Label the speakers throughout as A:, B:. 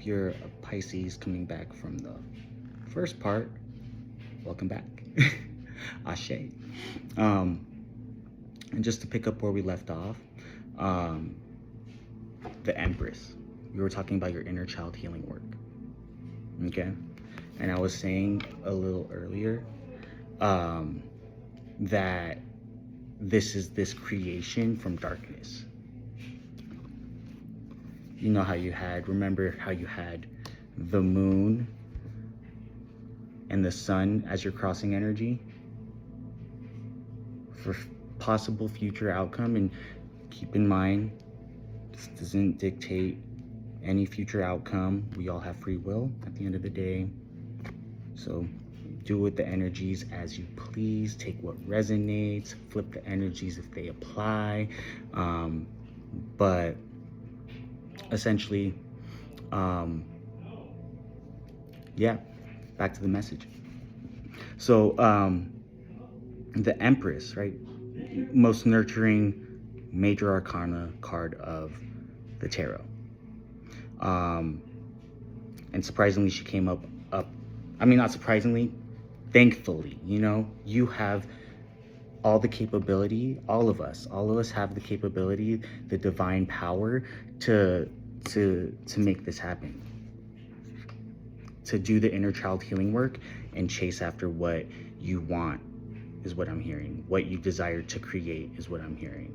A: If you're a Pisces coming back from the first part, welcome back. Ashe. And just to pick up where we left off, the Empress. We were talking about your inner child healing work. Okay? And I was saying a little earlier that this is this creation from darkness. You know how remember how you had the moon and the sun as your crossing energy for possible future outcome? And keep in mind, this doesn't dictate any future outcome. We all have free will at the end of the day. So do with the energies as you please. Take what resonates, flip the energies if they apply. But essentially, yeah, back to the message. So the Empress, right? Most nurturing major arcana card of the tarot. And surprisingly, she came up, I mean, not surprisingly, thankfully, you have all the capability, all of us have the capability, the divine power to make this happen. To do the inner child healing work and chase after what you want is what I'm hearing. What you desire to create is what I'm hearing.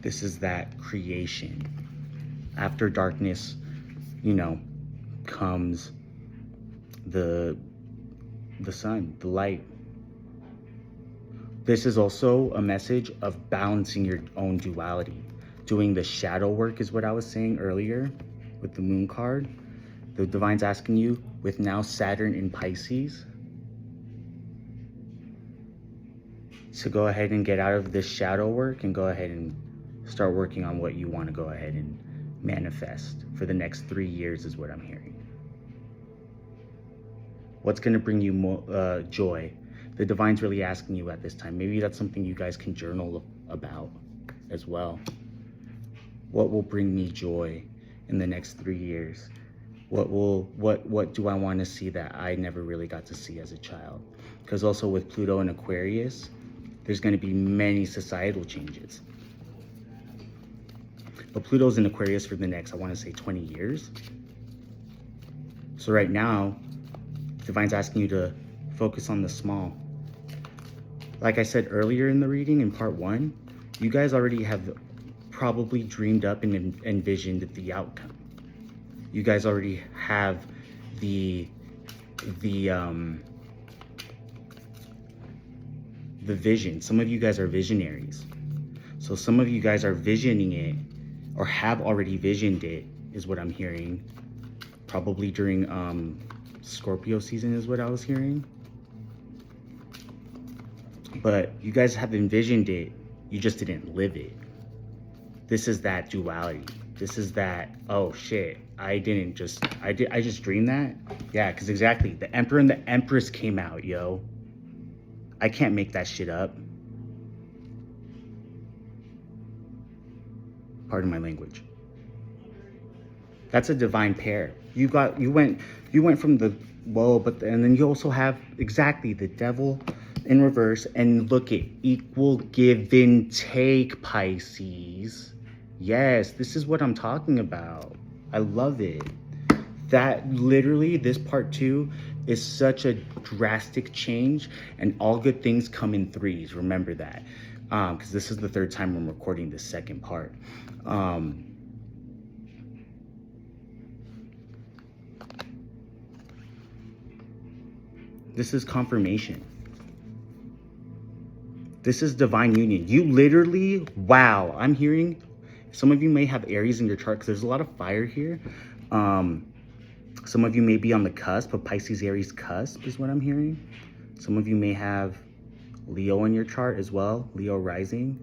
A: This is that creation. After darkness, comes the sun, the light. This is also a message of balancing your own duality. Doing the shadow work is what I was saying earlier with the moon card. The divine's asking you, with now Saturn in Pisces, to go ahead and get out of this shadow work and go ahead and start working on what you want to go ahead and manifest for the next 3 years is what I'm hearing. What's going to bring you more joy? The divine's really asking you at this time. Maybe that's something you guys can journal about as well. What will bring me joy in the next 3 years? What do I want to see that I never really got to see as a child? Because also with Pluto and Aquarius, there's going to be many societal changes. But Pluto's in Aquarius for the next, I want to say 20 years. So right now, Divine's asking you to focus on the small. Like I said earlier in the reading, in part 1, you guys already have probably dreamed up and envisioned the outcome. You guys already have the vision. Some of you guys are visionaries. So some of you guys are visioning it, or have already visioned it, is what I'm hearing. Probably during Scorpio season is what I was hearing. But you guys have envisioned it, you just didn't live it. This is that duality. This is that, oh shit, I just dreamed that? Yeah, because exactly, the Emperor and the Empress came out, yo. I can't make that shit up. Pardon my language. That's a divine pair. You went from the and then you also have exactly the Devil in reverse, and look at equal give and take, Pisces. Yes, this is what I'm talking about. I love it. That literally, this part 2 is such a drastic change, and all good things come in threes. Remember that, because this is the 3rd time I'm recording this second part. This is confirmation. This is divine union. You literally, wow, I'm hearing, some of you may have Aries in your chart because there's a lot of fire here. Some of you may be on the cusp, a Pisces Aries cusp is what I'm hearing. Some of you may have Leo in your chart as well, Leo rising.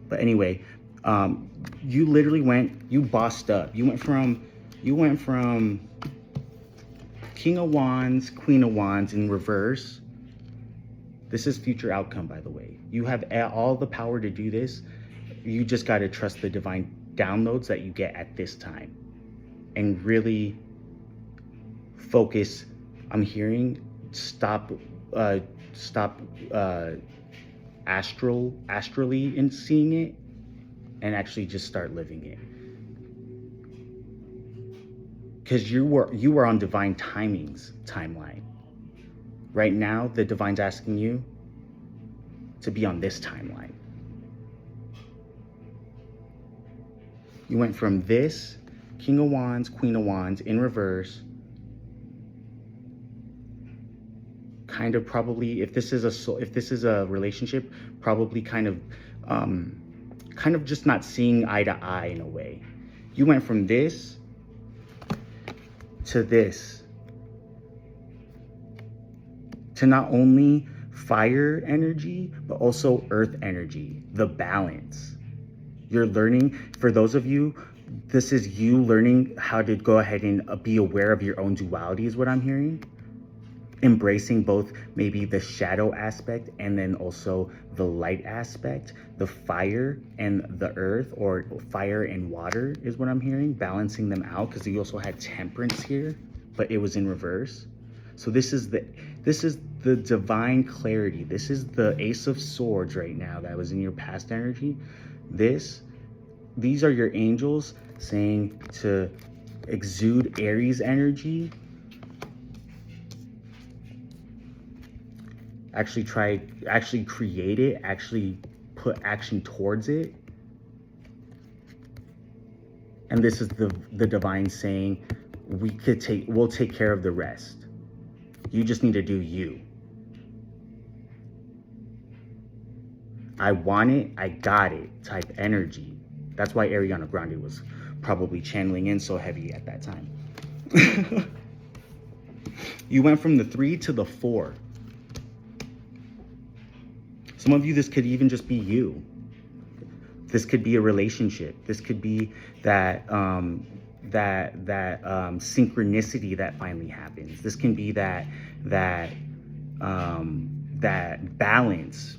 A: But anyway, you literally you bossed up. You went from King of Wands, Queen of Wands in reverse. This is future outcome, by the way. You have all the power to do this. you just got to trust the divine downloads that you get at this time and really focus. I'm hearing stop astrally in seeing it and actually just start living it. Because you were on divine timing's timeline. Right now, the divine's asking you to be on this timeline. You went from this, King of Wands, Queen of Wands, in reverse. Kind of probably, if this is a relationship, probably kind of just not seeing eye to eye in a way. You went from this to this, to not only fire energy, but also earth energy, the balance. You're learning, for those of you, this is you learning how to go ahead and be aware of your own duality is what I'm hearing. Embracing both maybe the shadow aspect and then also the light aspect, the fire and the earth, or fire and water is what I'm hearing, balancing them out, because you also had temperance here, but it was in reverse. So this is the divine clarity. This is the Ace of Swords right now that was in your past energy. These are your angels saying to exude Aries energy. Actually create it, actually put action towards it. And this is the divine saying, we'll take care of the rest. You just need to do you. I want it, I got it type energy. That's why Ariana Grande was probably channeling in so heavy at that time. You went from the 3 to the 4. Some of you, this could even just be you. This could be a relationship. This could be that synchronicity that finally happens. This can be that balance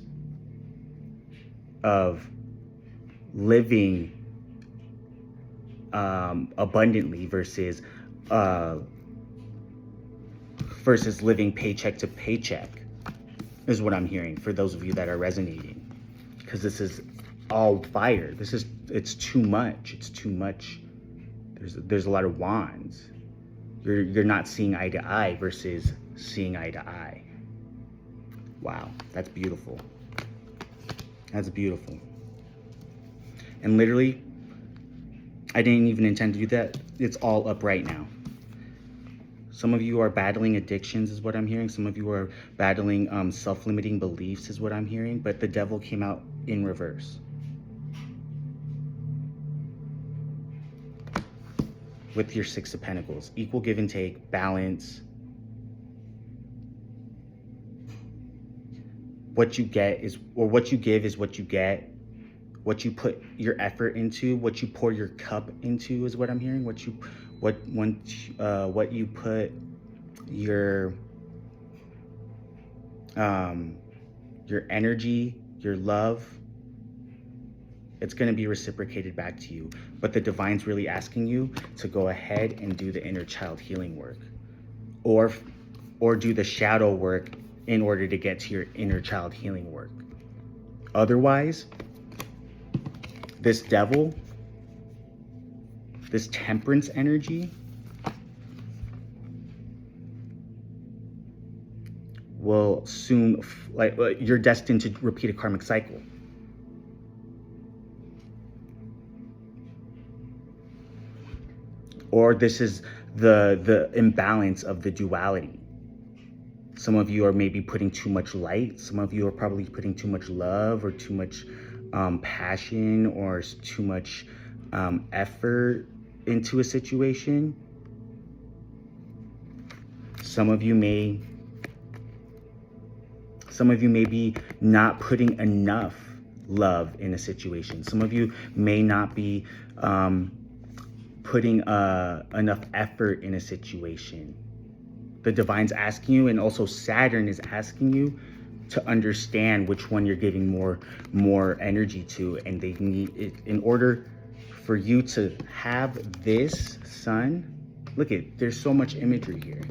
A: of living abundantly versus living paycheck to paycheck is what I'm hearing for those of you that are resonating, because this is all fire. It's too much. It's too much. There's a lot of wands. You're not seeing eye to eye versus seeing eye to eye. Wow, that's beautiful. That's beautiful. And literally, I didn't even intend to do that. It's all up right now. Some of you are battling addictions is what I'm hearing. Some of you are battling self-limiting beliefs is what I'm hearing. But the devil came out in reverse. With your 6 of Pentacles. Equal give and take, balance. What you get is, or what you give is what you get. What you put your effort into, what you pour your cup into is what I'm hearing. What you put your energy, your love, it's going to be reciprocated back to you. But the divine's really asking you to go ahead and do the inner child healing work, or do the shadow work in order to get to your inner child healing work. Otherwise, this devil, this temperance energy will soon, you're destined to repeat a karmic cycle. Or this is the imbalance of the duality. Some of you are maybe putting too much light. Some of you are probably putting too much love or too much passion or too much effort into a situation. Some of you may be not putting enough love in a situation. Some of you may not be putting enough effort in a situation. The divine's asking you, and also Saturn is asking you to understand which one you're giving more energy to. And they need it in order for you to have this sun. Look at, there's so much imagery here.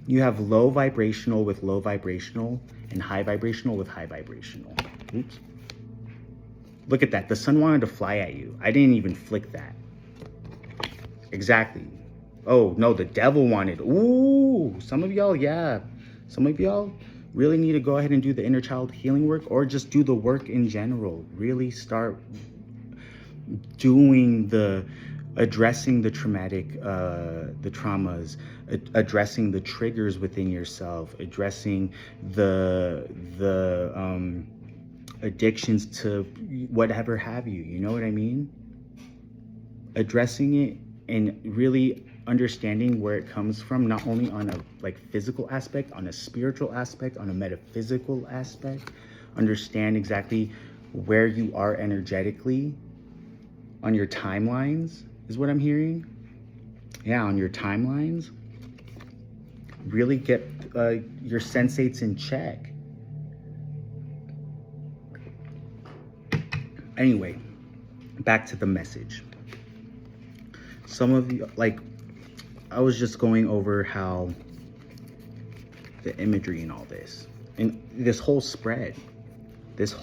A: You have low vibrational with low vibrational and high vibrational with high vibrational. Oops. Look at that. The sun wanted to fly at you. I didn't even flick that. Exactly. Oh, no, the devil wanted. Ooh, some of y'all, yeah. Some of y'all really need to go ahead and do the inner child healing work, or just do the work in general. Really start doing addressing the traumatic, the traumas, addressing the triggers within yourself, addressing the addictions to whatever have you. You know what I mean? Addressing it and really understanding where it comes from, not only on a like physical aspect, on a spiritual aspect, on a metaphysical aspect. Understand exactly where you are energetically on your timelines, is what I'm hearing. Yeah, on your timelines. Really get your sensates in check. Anyway, back to the message. Some of you, like, I was just going over how the imagery and all this, and this whole spread is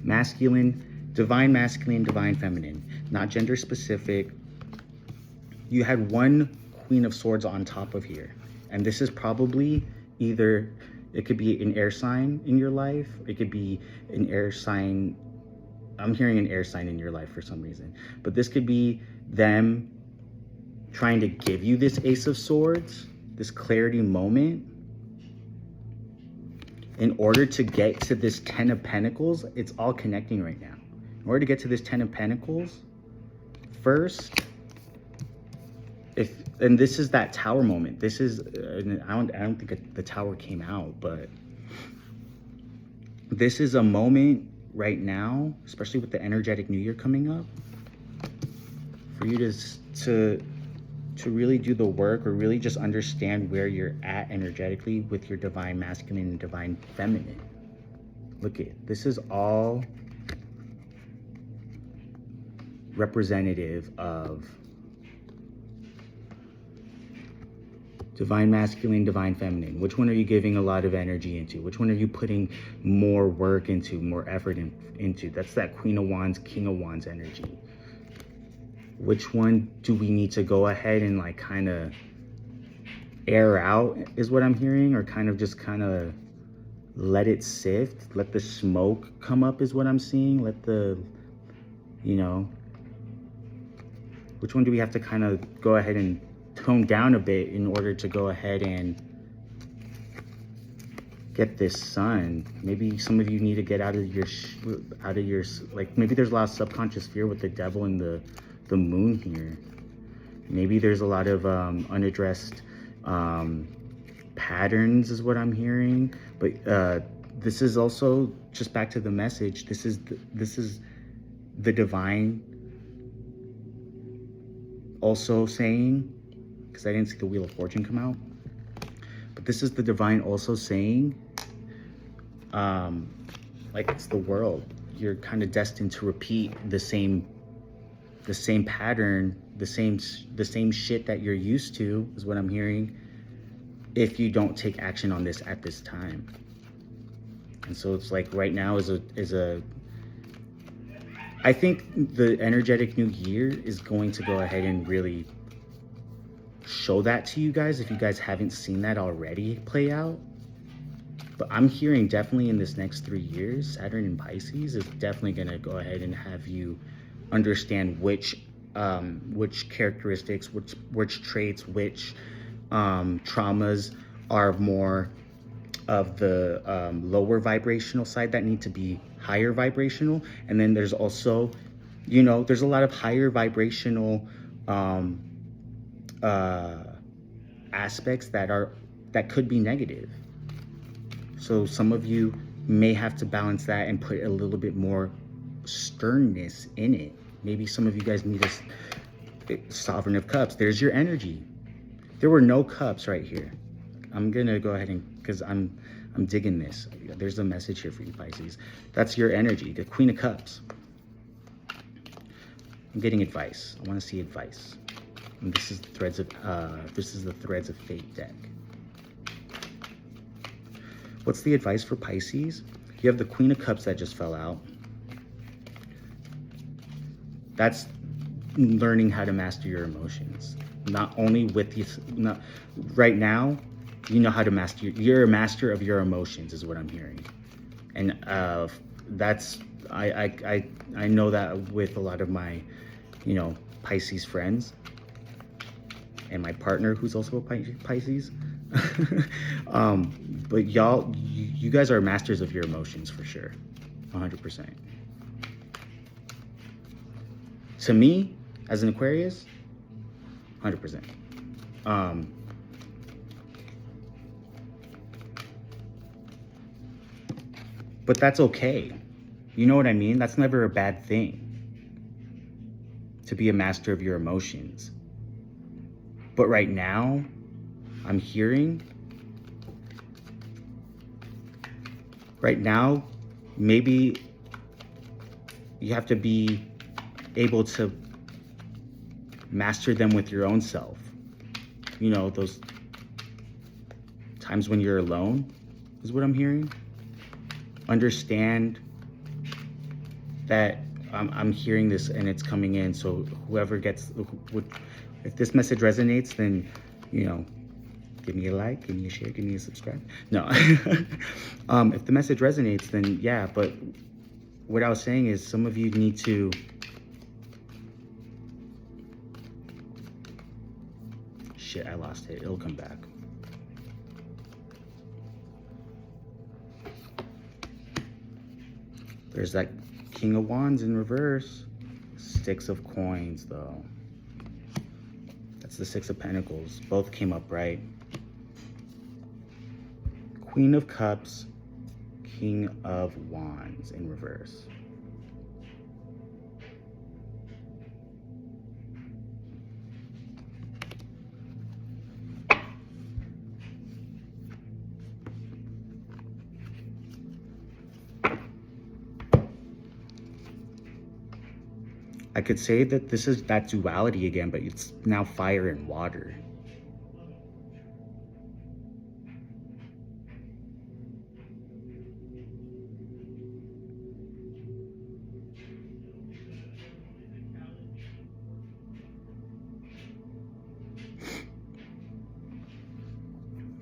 A: masculine, divine feminine, not gender specific. You had one Queen of Swords on top of here, and this is probably either, it could be an air sign in your life, it could be an air sign. I'm hearing an air sign in your life for some reason, but this could be them trying to give you this Ace of Swords, this clarity moment. In order to get to this 10 of Pentacles, it's all connecting right now. In order to get to this 10 of Pentacles, first, and this is that Tower moment. This is, I don't think the Tower came out, but this is a moment right now, especially with the energetic New Year coming up, for you to really do the work, or really just understand where you're at energetically with your divine masculine and divine feminine. Look at, this is all representative of divine masculine, divine feminine. Which one are you giving a lot of energy into? Which one are you putting more work into, more effort into? That's that Queen of Wands, King of Wands energy. Which one do we need to go ahead and like kind of air out, is what I'm hearing, or kind of let it sift, let the smoke come up, is what I'm seeing. Let the, you know, which one do we have to kind of go ahead and tone down a bit in order to go ahead and get this sun? Maybe some of you need to get out of your like, maybe there's a lot of subconscious fear with the devil and the moon here. Maybe there's a lot of unaddressed patterns, is what I'm hearing. But this is also, just back to the message, this is the divine also saying, because I didn't see the Wheel of Fortune come out, but this is the divine also saying, like, it's the world. You're kind of destined to repeat the same pattern, the same shit that you're used to, is what I'm hearing, if you don't take action on this at this time. And so it's like right now is a I think the energetic New Year is going to go ahead and really show that to you guys, if you guys haven't seen that already play out. But I'm hearing definitely in this next 3 years, Saturn in Pisces is definitely going to go ahead and have you understand which characteristics, which traits, which traumas are more of the lower vibrational side that need to be higher vibrational. And then there's also, you know, there's a lot of higher vibrational aspects that could be negative. So some of you may have to balance that and put a little bit more sternness in it. Maybe some of you guys need a Sovereign of Cups. There's your energy. There were no cups right here. I'm gonna go ahead and, because I'm digging this. There's a message here for you, Pisces. That's your energy, the Queen of Cups. I'm getting advice. I want to see advice. And this is the Threads of Fate deck. What's the advice for Pisces? You have the Queen of Cups that just fell out. That's learning how to master your emotions. Not only with these, right now, you know how to master, you're a master of your emotions is what I'm hearing. And that's, I know that with a lot of my, Pisces friends and my partner who's also a Pisces. But you guys are masters of your emotions for sure, 100%. To me, as an Aquarius, 100%. But that's okay. You know what I mean? That's never a bad thing, to be a master of your emotions. But right now, I'm hearing, maybe you have to be able to master them with your own self. Those times when you're alone is what I'm hearing. Understand that I'm hearing this and it's coming in. So whoever gets, if this message resonates, then, give me a like, give me a share, give me a subscribe. No. If the message resonates, then yeah. But what I was saying is some of you need to I lost it. It'll come back. There's that King of Wands in reverse. Six of Coins, though. That's the Six of Pentacles. Both came up right. Queen of Cups, King of Wands in reverse. I could say that this is that duality again, but it's now fire and water.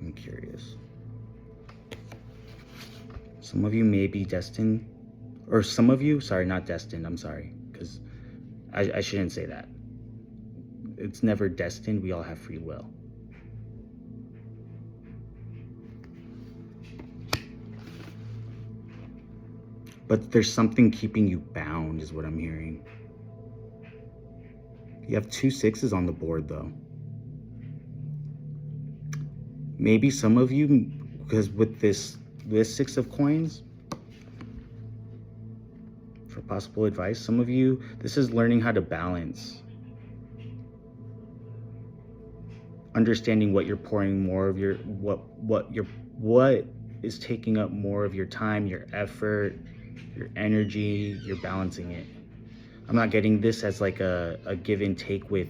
A: I'm curious. Some of you may be destined, or some of you, sorry, not destined, I'm sorry, because I shouldn't say that. It's never destined. We all have free will. But there's something keeping you bound is what I'm hearing. You have 2 6s on the board though. Maybe some of you, because with this 6 of Coins, for possible advice, some of you, this is learning how to balance. Understanding what you're pouring more of your, what is taking up more of your time, your effort, your energy, you're balancing it. I'm not getting this as like a give and take with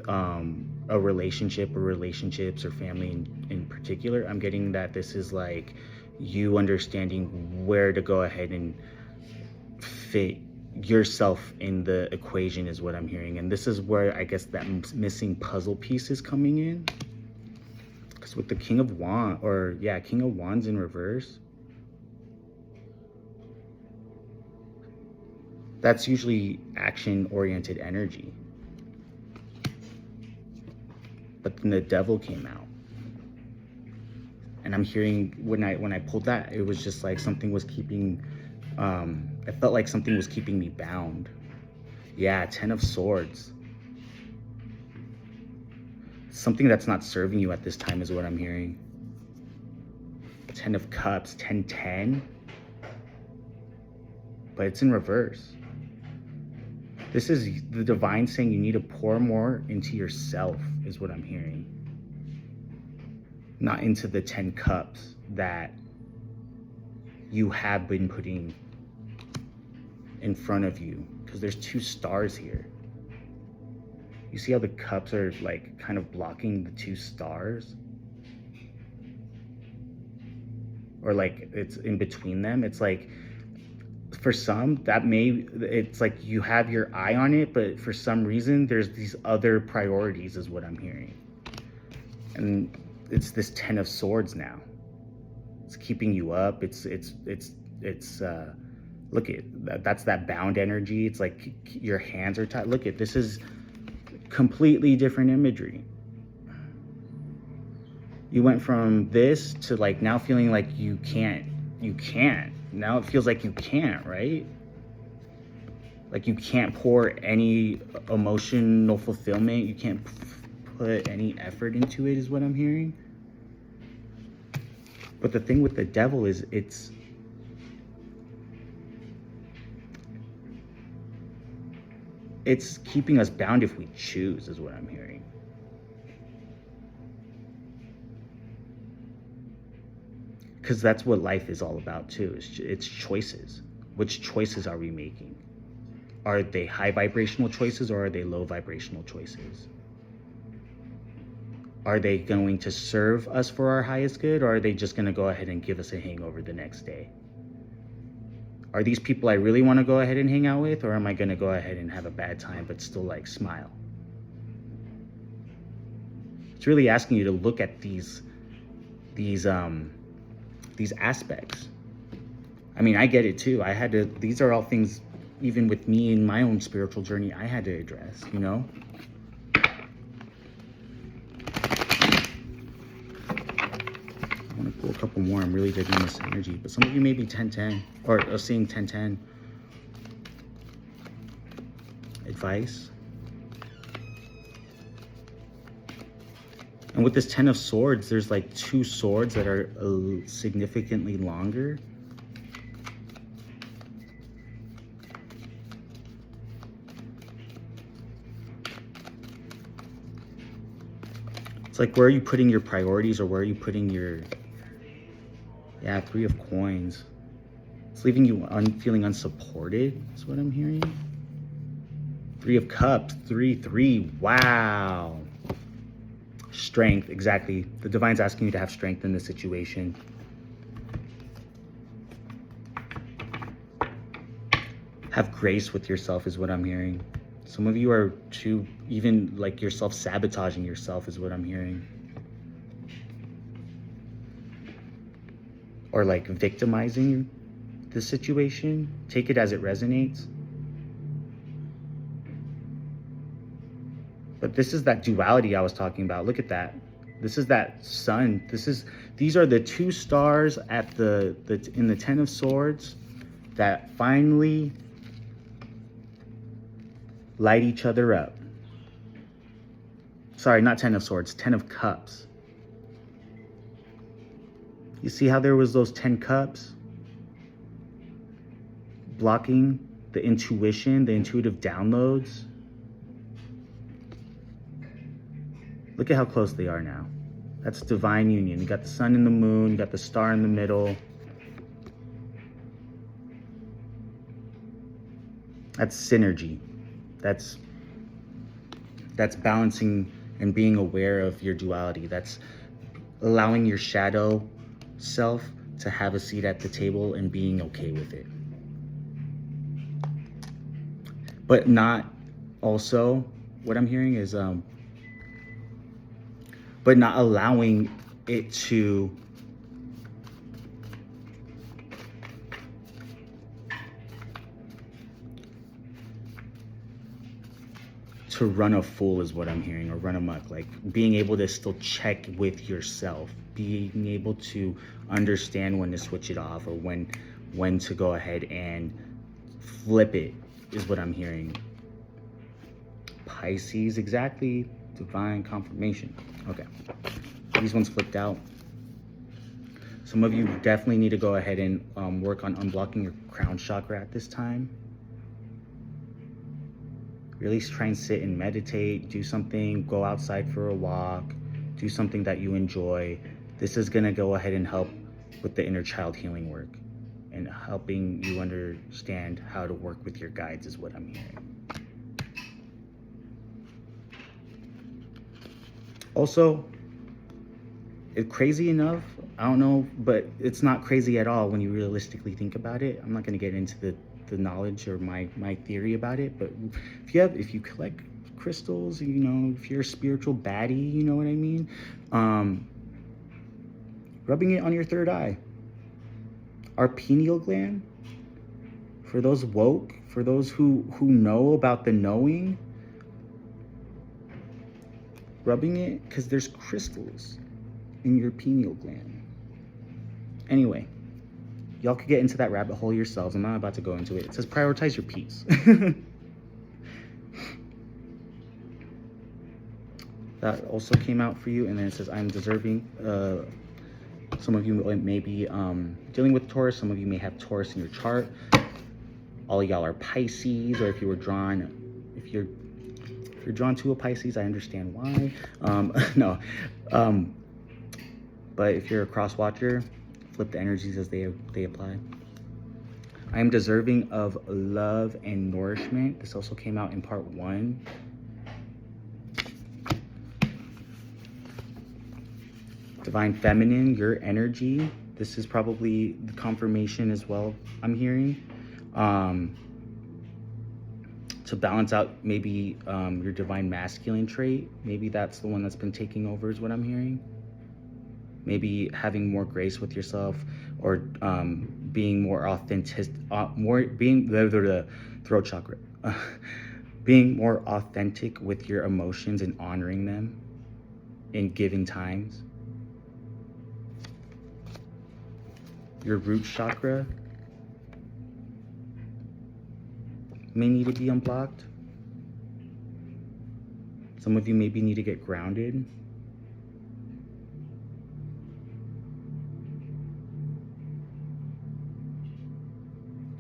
A: a relationship or relationships or family in particular. I'm getting that this is like you understanding where to go ahead and fit yourself in the equation is what I'm hearing. And this is where I guess that missing puzzle piece is coming in. Because with the King of Wands, King of Wands in reverse, that's usually action-oriented energy. But then the Devil came out. And I'm hearing, when I pulled that, it was just like something was keeping, I felt like something was keeping me bound. Yeah, 10 of Swords. Something that's not serving you at this time is what I'm hearing. 10 of Cups, 10-10. But it's in reverse. This is the divine saying you need to pour more into yourself is what I'm hearing. not into the 10 cups that you have been putting in front of you, because there's 2 stars here. You see how the cups are like kind of blocking the 2 stars? Or like it's in between them. It's like, for some, it's like you have your eye on it, but for some reason there's these other priorities is what I'm hearing. And it's this 10 of Swords now. It's keeping you up. It's look at that's that bound energy. It's like your hands are tied. Look at this is completely different imagery. You went from this to like now feeling like you can't. Now it feels like you can't, right? Like you can't pour any emotional fulfillment. You can't put any effort into it is what I'm hearing. But the thing with the Devil is it's keeping us bound if we choose is what I'm hearing. Because that's what life is all about too. It's choices. Which choices are we making? Are they high vibrational choices or are they low vibrational choices? Are they going to serve us for our highest good, or are they just going to go ahead and give us a hangover the next day? Are these people I really want to go ahead and hang out with, or am I going to go ahead and have a bad time but still like smile? It's really asking you to look at these aspects. I mean, I get it too. These are all things, even with me in my own spiritual journey, I had to address, you know? I want to pull a couple more. I'm really digging this energy. But some of you may be 10-10 or seeing 10-10. Advice. And with this 10 of Swords, there's like 2 swords that are significantly longer. It's like, where are you putting your priorities, or where are you putting your... Yeah, 3 of Coins. It's leaving you feeling unsupported, is what I'm hearing. 3 of Cups, 3. Wow. Strength, exactly. The Divine's asking you to have strength in this situation. Have grace with yourself is what I'm hearing. Some of you are too, even like you're self-sabotaging yourself is what I'm hearing. Or like victimizing the situation. Take it as it resonates. But this is that duality I was talking about. Look at that. This is that sun. These are the 2 stars at in the 10 of Swords that finally light each other up. Sorry, not 10 of Swords, 10 of Cups. You see how there was those 10 cups blocking the intuition, the intuitive downloads? Look at how close they are now. That's divine union. You got the sun and the moon, you got the star in the middle. That's synergy. That's balancing and being aware of your duality. That's allowing your shadow self to have a seat at the table and being okay with it. But not also, what I'm hearing is, but not allowing it to run a fool is what I'm hearing, or run amok. Like being able to still check with yourself, being able to understand when to switch it off, or when to go ahead and flip it is what I'm hearing. Pisces, exactly. Divine confirmation. Okay, these ones flipped out. Some of you definitely need to go ahead and work on unblocking your crown chakra at this time. Really try and sit and meditate, do something, go outside for a walk, do something that you enjoy. This is going to go ahead and help with the inner child healing work and helping you understand how to work with your guides is what I'm hearing. Also, it's crazy enough, I don't know, but it's not crazy at all when you realistically think about it. I'm not going to get into the knowledge or my theory about it, but if you collect crystals, you know, if you're a spiritual baddie, you know what I mean, rubbing it on your third eye. Our pineal gland, for those woke, for those who know about the knowing, rubbing it, because there's crystals in your pineal gland. Anyway, y'all could get into that rabbit hole yourselves. I'm not about to go into it. It says prioritize your peace. That also came out for you. And then it says I'm deserving. Some of you may be dealing with Taurus. Some of you may have Taurus in your chart. All of y'all are Pisces, or if you're drawn to a Pisces, I understand why. No. But if you're a cross watcher, flip the energies as they apply. I am deserving of love and nourishment. This also came out in part 1. Divine Feminine, your energy. This is probably the confirmation as well, I'm hearing. To balance out maybe your Divine Masculine trait. Maybe that's the one that's been taking over is what I'm hearing. Maybe having more grace with yourself, or being more authentic, being the throat chakra. Being more authentic with your emotions and honoring them in giving times. Your root chakra may need to be unblocked. Some of you maybe need to get grounded.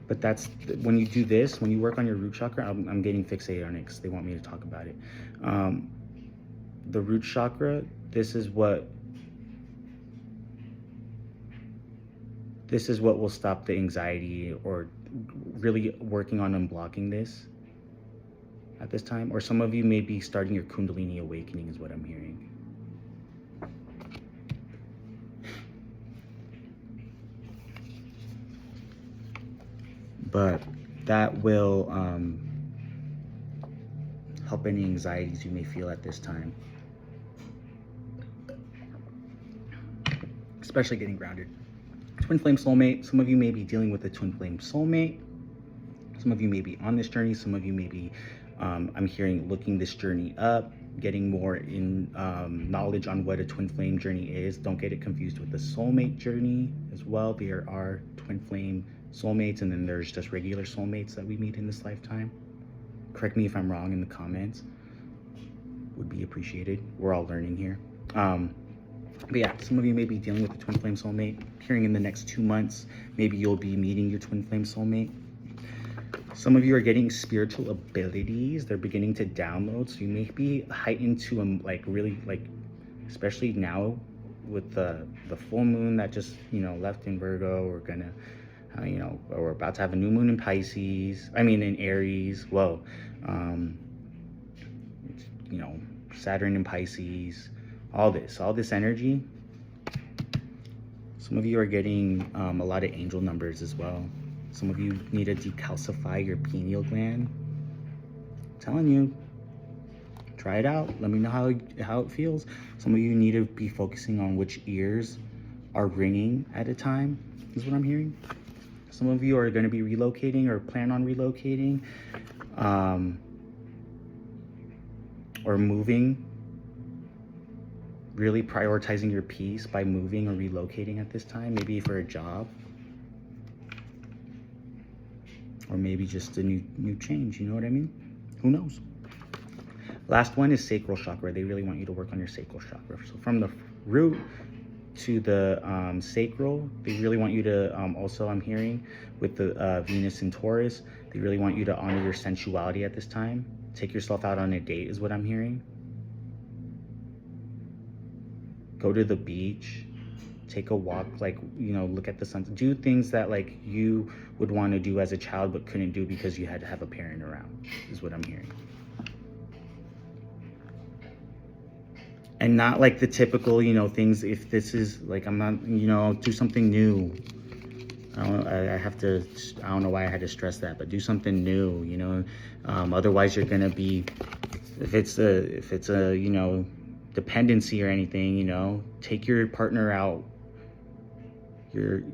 A: But that's, when you do this, when you work on your root chakra, I'm getting fixated on it because they want me to talk about it. The root chakra, this is what will stop the anxiety, or really working on unblocking this at this time. Or some of you may be starting your Kundalini awakening is what I'm hearing. But that will help any anxieties you may feel at this time. Especially getting grounded. Twin flame soulmate. Some of you may be dealing with a twin flame soulmate. Some of you may be on this journey. Some of you may be, I'm hearing, looking this journey up, getting more in knowledge on what a twin flame journey is. Don't get it confused with the soulmate journey as well. There are twin flame soulmates, and then there's just regular soulmates that we meet in this lifetime. Correct me if I'm wrong in the comments. Would be appreciated. We're all learning here. But yeah, some of you may be dealing with a twin flame soulmate. Hearing in the next 2 months, maybe you'll be meeting your twin flame soulmate. Some of you are getting spiritual abilities. They're beginning to download. So you may be heightened to really, especially now with the full moon that just, left in Virgo. We're gonna, we're about to have a new moon in Pisces. In Aries. Whoa. Saturn in Pisces. All this energy. Some of you are getting a lot of angel numbers as well. Some of you need to decalcify your pineal gland. I'm telling you, try it out. Let me know how it feels. Some of you need to be focusing on which ears are ringing at a time, is what I'm hearing. Some of you are going to be relocating or plan on relocating, or moving. Really prioritizing your peace by moving or relocating at this time, maybe for a job, or maybe just a new change, you know what I mean? Who knows? Last one is sacral chakra. They really want you to work on your sacral chakra. So from the root to the sacral, they really want you to, also I'm hearing with the Venus in Taurus, they really want you to honor your sensuality at this time. Take yourself out on a date is what I'm hearing. Go to the beach, take a walk, like, you know, look at the sun, do things that like you would want to do as a child but couldn't do because you had to have a parent around, is what I'm hearing. And not like the typical, you know, things. If this is like, I'm not, you know, do something new. I don't know why I had to stress that, but do something new, you know. Otherwise you're gonna be, if it's a, you know, dependency or anything, you know, take your partner out,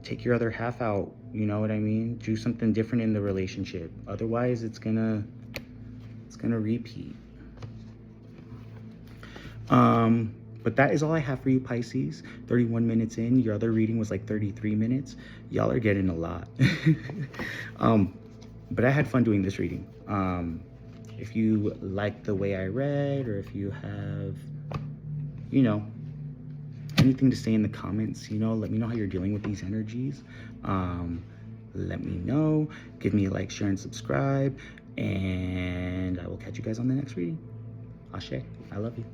A: take your other half out, you know what I mean? Do something different in the relationship. Otherwise it's gonna repeat. But that is all I have for you, Pisces. 31 minutes in. Your other reading was like 33 minutes. Y'all are getting a lot. But I had fun doing this reading. If you like the way I read, or if you have, you know, anything to say in the comments, you know, let me know how you're dealing with these energies. Let me know. Give me a like, share, and subscribe. And I will catch you guys on the next reading. Ashe. I love you.